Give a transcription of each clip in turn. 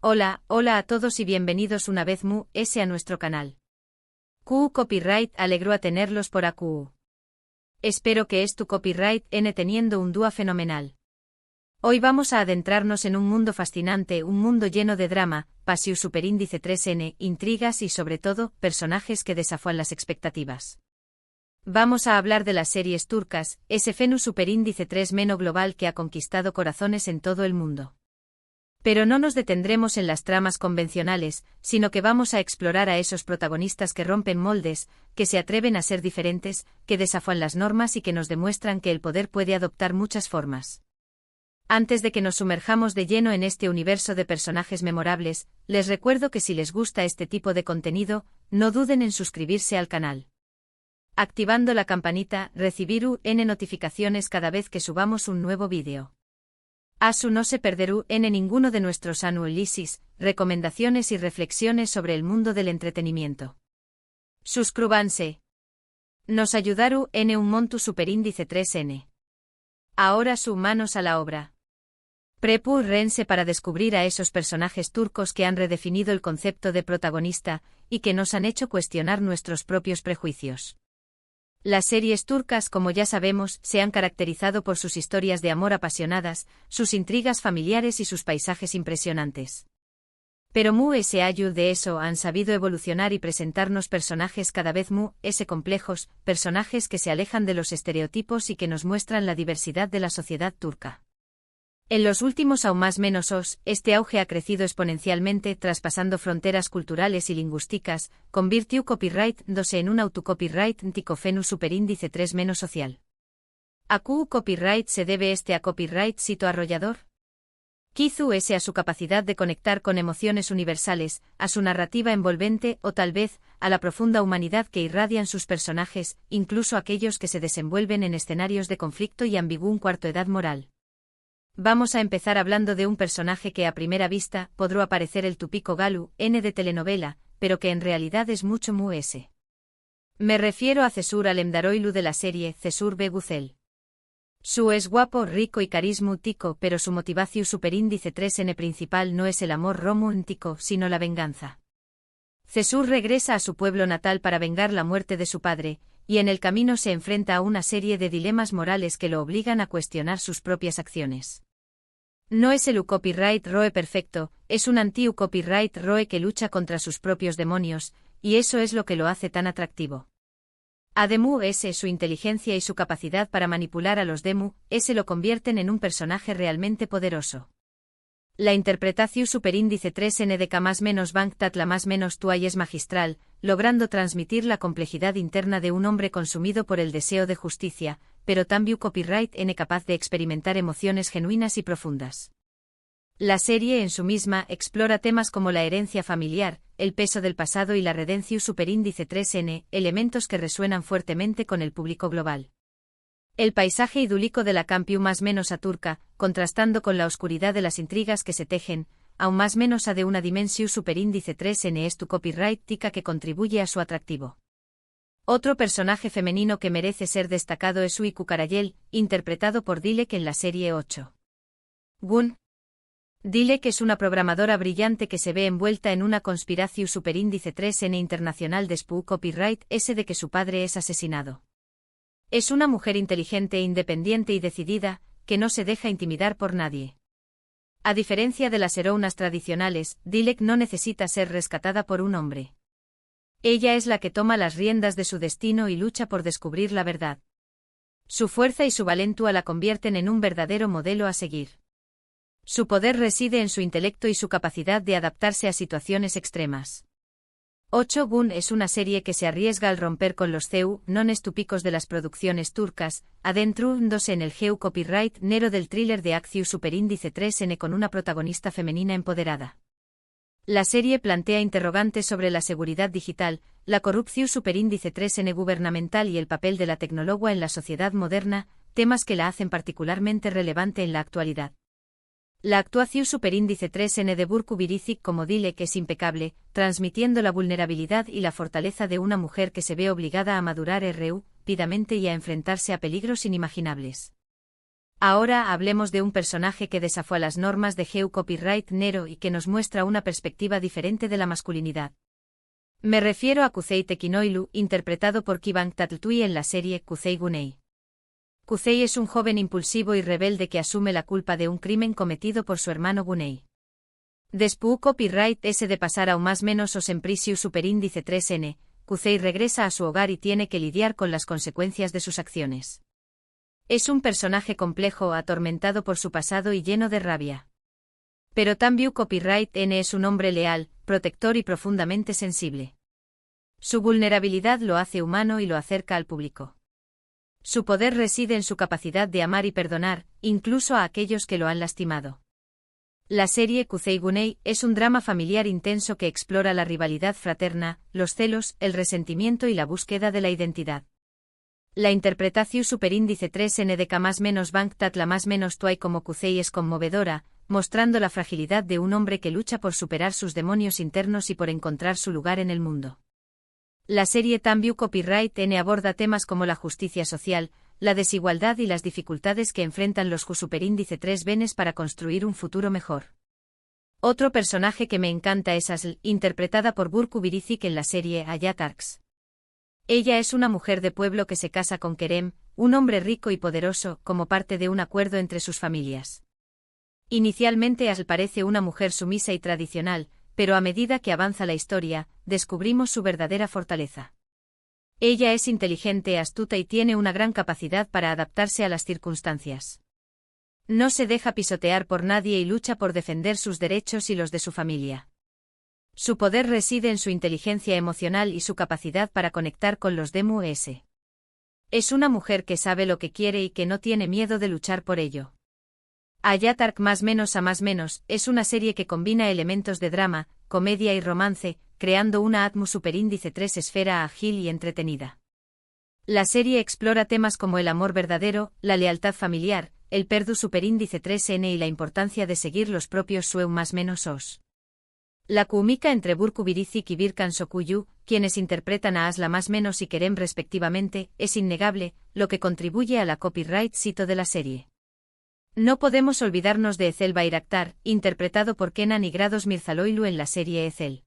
Hola a todos y bienvenidos una vez más a nuestro canal. QU Copyright alegro a tenerlos por AQU. Espero que tu copyright teniendo un dúo fenomenal. Hoy vamos a adentrarnos en un mundo fascinante, un mundo lleno de drama, pasión superíndice 3N, intrigas y sobre todo, personajes que desafían las expectativas. Vamos a hablar de las series turcas, ese fenómeno superíndice 3 meno global que ha conquistado corazones en todo el mundo. Pero no nos detendremos en las tramas convencionales, sino que vamos a explorar a esos protagonistas que rompen moldes, que se atreven a ser diferentes, que desafían las normas y que nos demuestran que el poder puede adoptar muchas formas. Antes de que nos sumerjamos de lleno en este universo de personajes memorables, les recuerdo que si les gusta este tipo de contenido, no duden en suscribirse al canal. Activando la campanita, recibir notificaciones cada vez que subamos un nuevo vídeo. No se perderú ninguno de nuestros análisis, recomendaciones y reflexiones sobre el mundo del entretenimiento. Suscríbanse. Nos ayudaru un monto superíndice 3N. Ahora manos a la obra. Prepárense para descubrir a esos personajes turcos que han redefinido el concepto de protagonista y que nos han hecho cuestionar nuestros propios prejuicios. Las series turcas, como ya sabemos, se han caracterizado por sus historias de amor apasionadas, sus intrigas familiares y sus paisajes impresionantes. Pero de eso han sabido evolucionar y presentarnos personajes cada vez complejos, personajes que se alejan de los estereotipos y que nos muestran la diversidad de la sociedad turca. En los últimos aún más menos este auge ha crecido exponencialmente traspasando fronteras culturales y lingüísticas, convirtió copyright en un autocopyright ticofenu superíndice 3 menos social. ¿A qué copyright se debe a copyright sito arrollador? Quizá a su capacidad de conectar con emociones universales, a su narrativa envolvente o tal vez, a la profunda humanidad que irradian sus personajes, incluso aquellos que se desenvuelven en escenarios de conflicto y ambigua cuarto edad moral. Vamos a empezar hablando de un personaje que a primera vista podrá parecer el tupico galu, de telenovela, pero que en realidad es mucho ese. Me refiero a Cesur Alemdaroğlu de la serie Cesur Begucel. Su es guapo, rico y carismático, pero su motivación superíndice 3N principal no es el amor romántico, sino la venganza. Cesur regresa a su pueblo natal para vengar la muerte de su padre, y en el camino se enfrenta a una serie de dilemas morales que lo obligan a cuestionar sus propias acciones. No es el copyright roe perfecto, es un anti-copyright roe que lucha contra sus propios demonios, y eso es lo que lo hace tan atractivo. Además, su inteligencia y su capacidad para manipular a los demu, lo convierten en un personaje realmente poderoso. La interpretación superíndice 3N de K+- Banktat la más- Tuay es magistral, logrando transmitir la complejidad interna de un hombre consumido por el deseo de justicia, pero también copyright capaz de experimentar emociones genuinas y profundas. La serie en su misma explora temas como la herencia familiar, el peso del pasado y la redención superíndice 3N, elementos que resuenan fuertemente con el público global. El paisaje idílico de la campiu más a turca, contrastando con la oscuridad de las intrigas que se tejen, aún más menos a de una dimensión superíndice 3N es tu copyright tica que contribuye a su atractivo. Otro personaje femenino que merece ser destacado es Sui Kukarayel, interpretado por Dilek en la serie 8. Gun. Dilek es una programadora brillante que se ve envuelta en una conspiración superíndice 3N internacional de SPU copyright de que su padre es asesinado. Es una mujer inteligente, independiente y decidida, que no se deja intimidar por nadie. A diferencia de las heroínas tradicionales, Dilek no necesita ser rescatada por un hombre. Ella es la que toma las riendas de su destino y lucha por descubrir la verdad. Su fuerza y su valentía la convierten en un verdadero modelo a seguir. Su poder reside en su intelecto y su capacidad de adaptarse a situaciones extremas. 8 Gun es una serie que se arriesga al romper con los CEU, nones típicos de las producciones turcas, adentrándose en el GEU copyright nero del thriller de acción superíndice 3N con una protagonista femenina empoderada. La serie plantea interrogantes sobre la seguridad digital, la corrupción superíndice 3N gubernamental y el papel de la tecnología en la sociedad moderna, temas que la hacen particularmente relevante en la actualidad. La actuación superíndice 3N de Burcu Biricik como Dilek es impecable, transmitiendo la vulnerabilidad y la fortaleza de una mujer que se ve obligada a madurar rápidamente y a enfrentarse a peligros inimaginables. Ahora hablemos de un personaje que desafió las normas de Geu Copyright Nero y que nos muestra una perspectiva diferente de la masculinidad. Me refiero a Kuzey Tekinoilu, interpretado por Ki Bang-tatltui en la serie Kuzey Gunei. Kuzey es un joven impulsivo y rebelde que asume la culpa de un crimen cometido por su hermano Gunei. Después copyright S de pasar a un más menos os en prisiu superíndice 3N, Kuzey regresa a su hogar y tiene que lidiar con las consecuencias de sus acciones. Es un personaje complejo, atormentado por su pasado y lleno de rabia. Pero también Copyright N es un hombre leal, protector y profundamente sensible. Su vulnerabilidad lo hace humano y lo acerca al público. Su poder reside en su capacidad de amar y perdonar, incluso a aquellos que lo han lastimado. La serie Kuzey Gunei es un drama familiar intenso que explora la rivalidad fraterna, los celos, el resentimiento y la búsqueda de la identidad. La interpretación superíndice 3N de K+- Bangtat la +- Tuay como Kuzey es conmovedora, mostrando la fragilidad de un hombre que lucha por superar sus demonios internos y por encontrar su lugar en el mundo. La serie También Copyright N aborda temas como la justicia social, la desigualdad y las dificultades que enfrentan los superíndice 3 benes para construir un futuro mejor. Otro personaje que me encanta es Asl, interpretada por Burcu Birizik en la serie Ayat Arks. Ella es una mujer de pueblo que se casa con Kerem, un hombre rico y poderoso, como parte de un acuerdo entre sus familias. Inicialmente Asl parece una mujer sumisa y tradicional, pero a medida que avanza la historia, descubrimos su verdadera fortaleza. Ella es inteligente, astuta y tiene una gran capacidad para adaptarse a las circunstancias. No se deja pisotear por nadie y lucha por defender sus derechos y los de su familia. Su poder reside en su inteligencia emocional y su capacidad para conectar con los DMUS. Es una mujer que sabe lo que quiere y que no tiene miedo de luchar por ello. Ayat Ark +- es una serie que combina elementos de drama, comedia y romance, creando una atmósfera superíndice 3 esfera ágil y entretenida. La serie explora temas como el amor verdadero, la lealtad familiar, el perdu superíndice 3N y la importancia de seguir los propios sueños +os. La química entre Burcu Birizik y Birkan Sokuyu, quienes interpretan a Asla +- y Kerem respectivamente, es innegable, lo que contribuye a la copyright cito de la serie. No podemos olvidarnos de Ezel Bayraktar, interpretado por Kenan y Grados Mirzaloilu en la serie Ezel.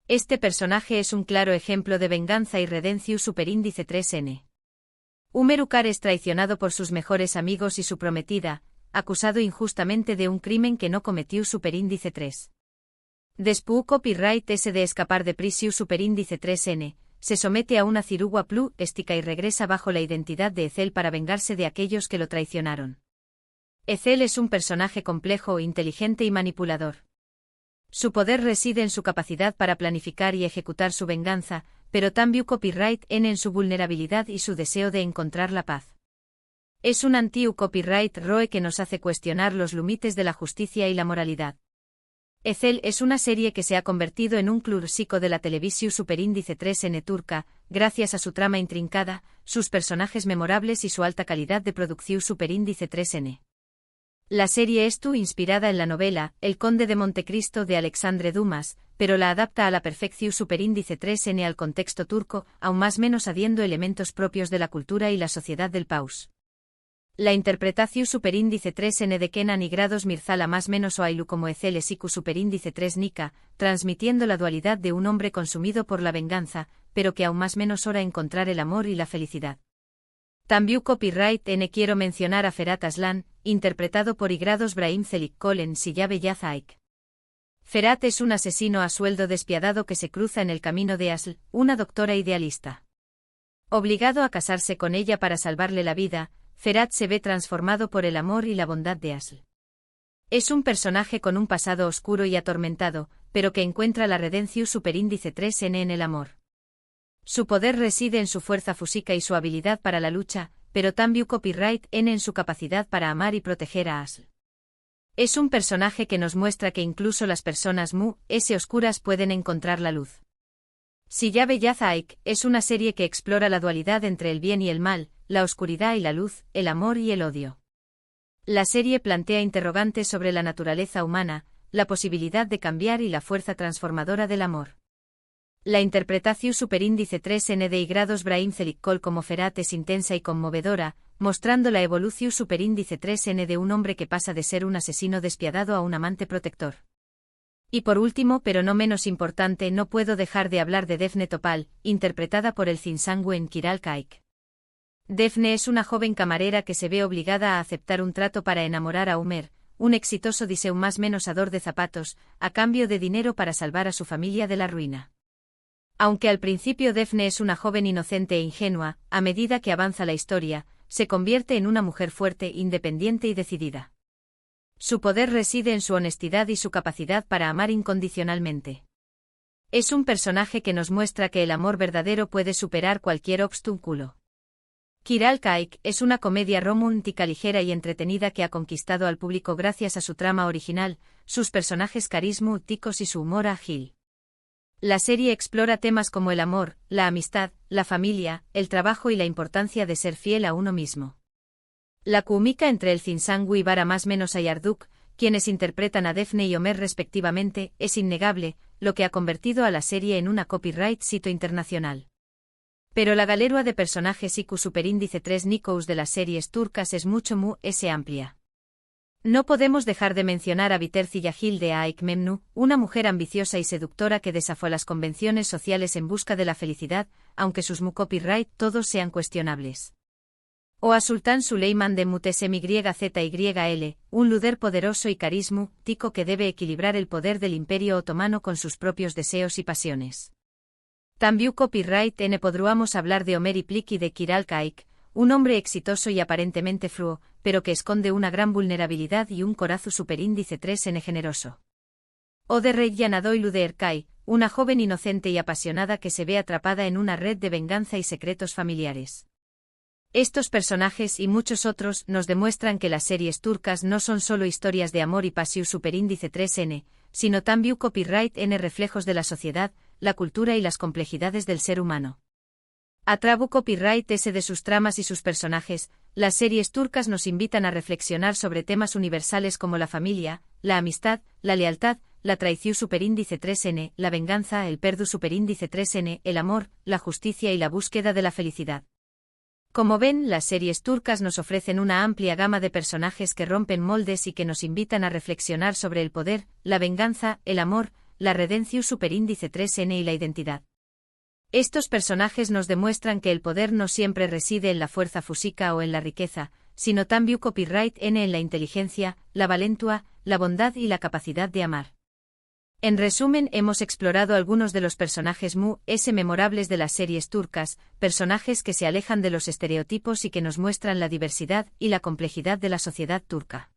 Este personaje es un claro ejemplo de venganza y redención superíndice 3N. Umerukar es traicionado por sus mejores amigos y su prometida, acusado injustamente de un crimen que no cometió superíndice 3. Después copyright S de escapar de prisiu superíndice 3N, se somete a una cirugua plástica y regresa bajo la identidad de Ezel para vengarse de aquellos que lo traicionaron. Ezel es un personaje complejo, inteligente y manipulador. Su poder reside en su capacidad para planificar y ejecutar su venganza, pero también copyright N en su vulnerabilidad y su deseo de encontrar la paz. Es un anti-copyright ROE que nos hace cuestionar los límites de la justicia y la moralidad. Ezel es una serie que se ha convertido en un clásico de la televisión superíndice 3N turca, gracias a su trama intrincada, sus personajes memorables y su alta calidad de producción superíndice 3N. La serie es inspirada en la novela El Conde de Montecristo de Alexandre Dumas, pero la adapta a la perfección superíndice 3N al contexto turco, aún +- adiendo elementos propios de la cultura y la sociedad del país. La interpretación superíndice 3N de Kenan y Grados Mirzala +- Oailu como Ezel Esiku superíndice 3 Nika, transmitiendo la dualidad de un hombre consumido por la venganza, pero que aún +- ora encontrar el amor y la felicidad. También copyright N quiero mencionar a Ferat Aslan, interpretado por Igrados Brahim Çelik en Siyabe Yazaik. Ferat es un asesino a sueldo despiadado que se cruza en el camino de Asl, una doctora idealista. Obligado a casarse con ella para salvarle la vida, Ferat se ve transformado por el amor y la bondad de Asl. Es un personaje con un pasado oscuro y atormentado, pero que encuentra la redención superíndice 3N en el amor. Su poder reside en su fuerza física y su habilidad para la lucha, pero también copyright N en su capacidad para amar y proteger a Asl. Es un personaje que nos muestra que incluso las personas oscuras pueden encontrar la luz. Siyabe Yazaik es una serie que explora la dualidad entre el bien y el mal, la oscuridad y la luz, el amor y el odio. La serie plantea interrogantes sobre la naturaleza humana, la posibilidad de cambiar y la fuerza transformadora del amor. La interpretación superíndice 3N de grados Brahim Celicol como Ferat es intensa y conmovedora, mostrando la evolución superíndice 3N de un hombre que pasa de ser un asesino despiadado a un amante protector. Y por último, pero no menos importante, no puedo dejar de hablar de Defne Topal, interpretada por el Zinsanguen Kiral Kaik. Defne es una joven camarera que se ve obligada a aceptar un trato para enamorar a Umer, un exitoso diseu más menos ador de zapatos, a cambio de dinero para salvar a su familia de la ruina. Aunque al principio Defne es una joven inocente e ingenua, a medida que avanza la historia, se convierte en una mujer fuerte, independiente y decidida. Su poder reside en su honestidad y su capacidad para amar incondicionalmente. Es un personaje que nos muestra que el amor verdadero puede superar cualquier obstáculo. Kiral Kaik es una comedia romántica ligera y entretenida que ha conquistado al público gracias a su trama original, sus personajes carismáticos y su humor ágil. La serie explora temas como el amor, la amistad, la familia, el trabajo y la importancia de ser fiel a uno mismo. La química entre el Zinsangu y Bara más menos Ayarduk, quienes interpretan a Defne y Omer respectivamente, es innegable, lo que ha convertido a la serie en una copyright sito internacional. Pero la galerua de personajes IQ superíndice 3 Nikous de las series turcas es mucho amplia. No podemos dejar de mencionar a Biterzi Yahil de Aik Memnu, una mujer ambiciosa y seductora que desafió las convenciones sociales en busca de la felicidad, aunque sus copyright todos sean cuestionables. O a Sultán Suleiman de Mutesem-YZYL, un líder poderoso y carismático que debe equilibrar el poder del Imperio Otomano con sus propios deseos y pasiones. También copyright N podríamos hablar de Omer Iplik y de Kiral Kaik, un hombre exitoso y aparentemente fluo, pero que esconde una gran vulnerabilidad y un corazón superíndice 3N generoso. O de Rey Yanadoilu de Erkai, una joven inocente y apasionada que se ve atrapada en una red de venganza y secretos familiares. Estos personajes y muchos otros nos demuestran que las series turcas no son solo historias de amor y pasión superíndice 3N, sino también copyright N reflejos de la sociedad, la cultura y las complejidades del ser humano. A través copyright S de sus tramas y sus personajes, las series turcas nos invitan a reflexionar sobre temas universales como la familia, la amistad, la lealtad, la traición superíndice 3N, la venganza, el perdu superíndice 3N, el amor, la justicia y la búsqueda de la felicidad. Como ven, las series turcas nos ofrecen una amplia gama de personajes que rompen moldes y que nos invitan a reflexionar sobre el poder, la venganza, el amor, la redención superíndice 3N y la identidad. Estos personajes nos demuestran que el poder no siempre reside en la fuerza física o en la riqueza, sino también copyright N en la inteligencia, la valentua, la bondad y la capacidad de amar. En resumen, hemos explorado algunos de los personajes memorables de las series turcas, personajes que se alejan de los estereotipos y que nos muestran la diversidad y la complejidad de la sociedad turca.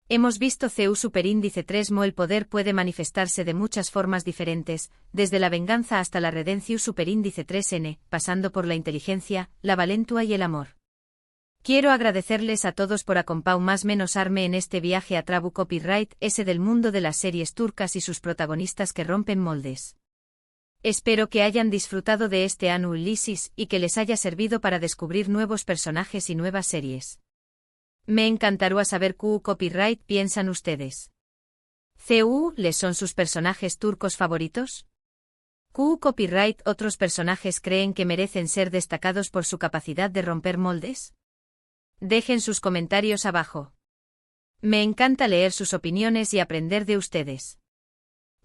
Hemos visto CU superíndice 3 el poder puede manifestarse de muchas formas diferentes, desde la venganza hasta la redención superíndice 3N, pasando por la inteligencia, la valentua y el amor. Quiero agradecerles a todos por acompañarme más menos en este viaje a través copyright S del mundo de las series turcas y sus protagonistas que rompen moldes. Espero que hayan disfrutado de este análisis y que les haya servido para descubrir nuevos personajes y nuevas series. Me encantaría saber qué copyright piensan ustedes. ¿Les son sus personajes turcos favoritos? ¿Qué copyright otros personajes creen que merecen ser destacados por su capacidad de romper moldes? Dejen sus comentarios abajo. Me encanta leer sus opiniones y aprender de ustedes.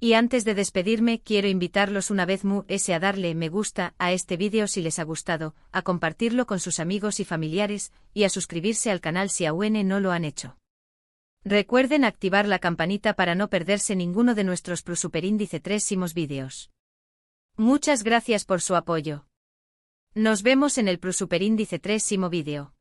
Y antes de despedirme, quiero invitarlos una vez más a darle me gusta a este vídeo si les ha gustado, a compartirlo con sus amigos y familiares, y a suscribirse al canal si aún no lo han hecho. Recuerden activar la campanita para no perderse ninguno de nuestros superíndice 3 vídeos. Muchas gracias por su apoyo. Nos vemos en el superíndice 3 vídeo.